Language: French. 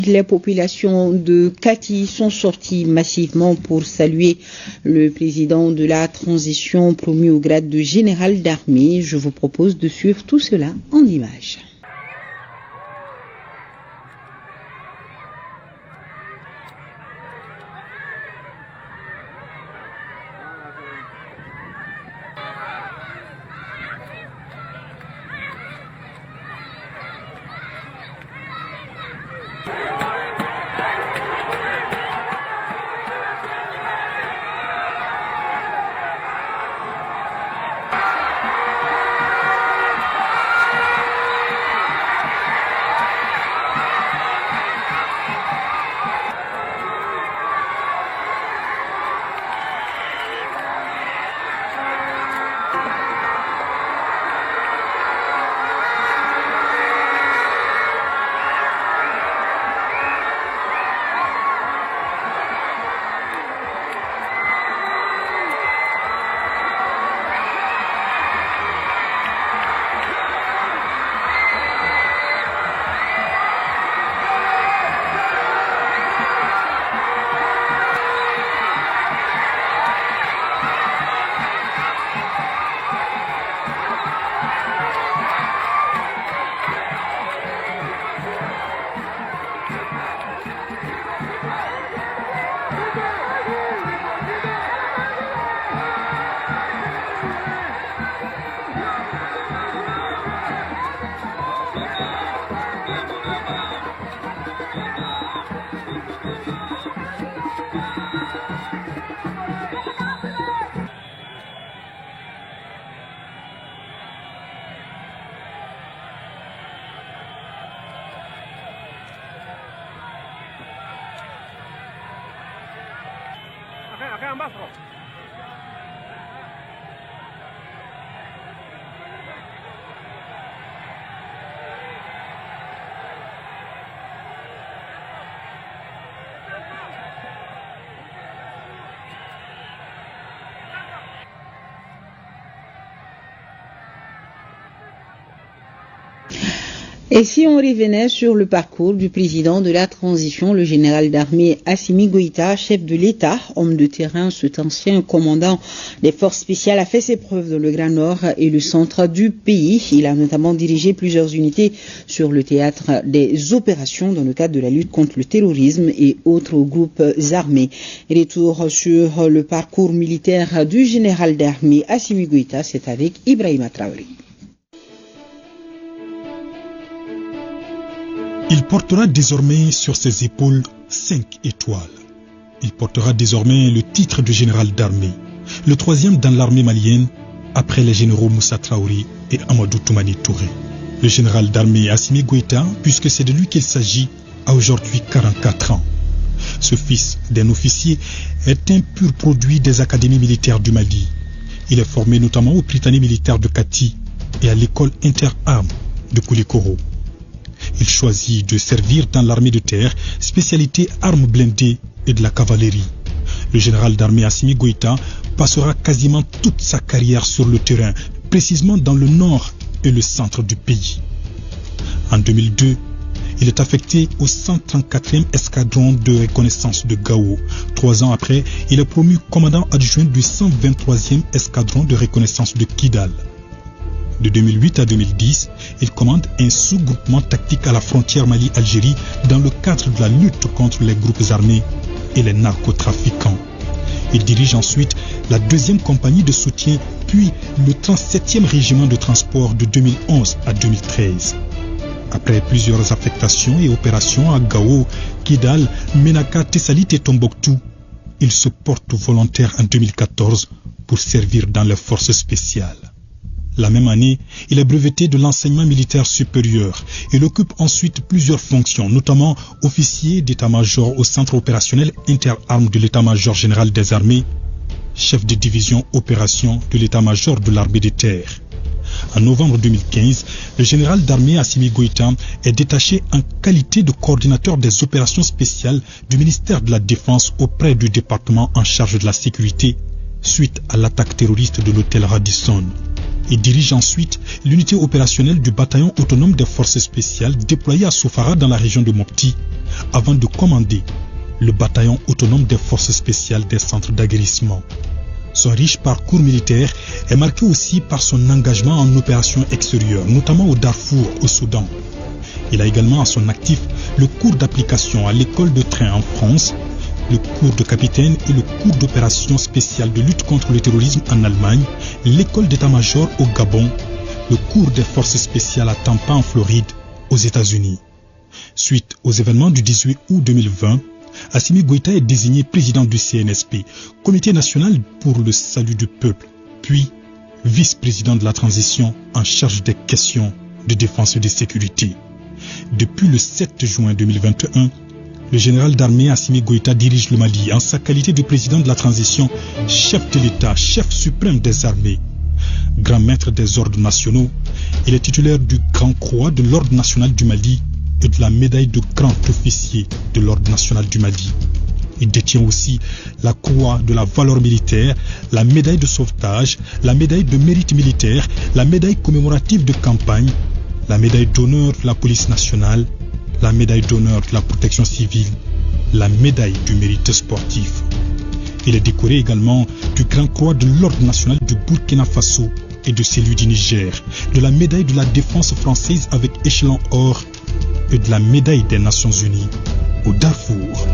Les populations de Kati sont sorties massivement pour saluer le président de la transition promu au grade de général d'armée. Je vous propose de suivre tout cela en images. Et si on revenait sur le parcours du président de la transition, le général d'armée Assimi Goïta, chef de l'État, homme de terrain, cet ancien commandant des forces spéciales, a fait ses preuves dans le Grand Nord et le centre du pays. Il a notamment dirigé plusieurs unités sur le théâtre des opérations dans le cadre de la lutte contre le terrorisme et autres groupes armés. Retour sur le parcours militaire du général d'armée Assimi Goïta, c'est avec Ibrahima Traoré. Il portera désormais sur ses épaules 5 étoiles. Il portera désormais le titre de général d'armée, le 3e dans l'armée malienne, après les généraux Moussa Traoré et Amadou Toumani Touré. Le général d'armée Assimi Goïta, puisque c'est de lui qu'il s'agit, a aujourd'hui 44 ans. Ce fils d'un officier est un pur produit des académies militaires du Mali. Il est formé notamment au Prytanée militaire de Kati et à l'école interarmes de Koulikoro. Il choisit de servir dans l'armée de terre, spécialité armes blindées et de la cavalerie. Le général d'armée Assimi Goïta passera quasiment toute sa carrière sur le terrain, précisément dans le nord et le centre du pays. En 2002, il est affecté au 134e escadron de reconnaissance de Gao. 3 ans après, il est promu commandant adjoint du 123e escadron de reconnaissance de Kidal. De 2008 à 2010, il commande un sous-groupement tactique à la frontière Mali-Algérie dans le cadre de la lutte contre les groupes armés et les narcotrafiquants. Il dirige ensuite la 2e compagnie de soutien, puis le 37e régiment de transport de 2011 à 2013. Après plusieurs affectations et opérations à Gao, Kidal, Menaka, Tessalit et Tombouctou, il se porte volontaire en 2014 pour servir dans les forces spéciales. La même année, il est breveté de l'enseignement militaire supérieur. Il occupe ensuite plusieurs fonctions, notamment officier d'état-major au centre opérationnel interarmes de l'état-major général des armées, chef de division opération de l'état-major de l'armée de terre. En novembre 2015, le général d'armée Assimi Goïta est détaché en qualité de coordinateur des opérations spéciales du ministère de la Défense auprès du département en charge de la sécurité suite à l'attaque terroriste de l'hôtel Radisson. Il dirige ensuite l'unité opérationnelle du bataillon autonome des forces spéciales déployé à Sofara dans la région de Mopti, avant de commander le bataillon autonome des forces spéciales des centres d'aguerrissement. Son riche parcours militaire est marqué aussi par son engagement en opérations extérieures, notamment au Darfour, au Soudan. Il a également à son actif le cours d'application à l'école de train en France, le cours de capitaine et le cours d'opération spéciale de lutte contre le terrorisme en Allemagne, l'école d'état-major au Gabon, le cours des forces spéciales à Tampa en Floride, aux États-Unis. Suite aux événements du 18 août 2020, Assimi Goïta est désigné président du CNSP, Comité national pour le salut du peuple, puis vice-président de la transition en charge des questions de défense et de sécurité. Depuis le 7 juin 2021, le général d'armée Assimi Goïta dirige le Mali en sa qualité de président de la transition, chef de l'État, chef suprême des armées. Grand maître des ordres nationaux, il est titulaire du Grand Croix de l'Ordre national du Mali et de la médaille de grand officier de l'Ordre national du Mali. Il détient aussi la croix de la valeur militaire, la médaille de sauvetage, la médaille de mérite militaire, la médaille commémorative de campagne, la médaille d'honneur de la police nationale, la médaille d'honneur de la protection civile, la médaille du mérite sportif. Il est décoré également du Grand Croix de l'Ordre national du Burkina Faso et de celui du Niger, de la médaille de la défense française avec échelon or et de la médaille des Nations Unies au Darfour.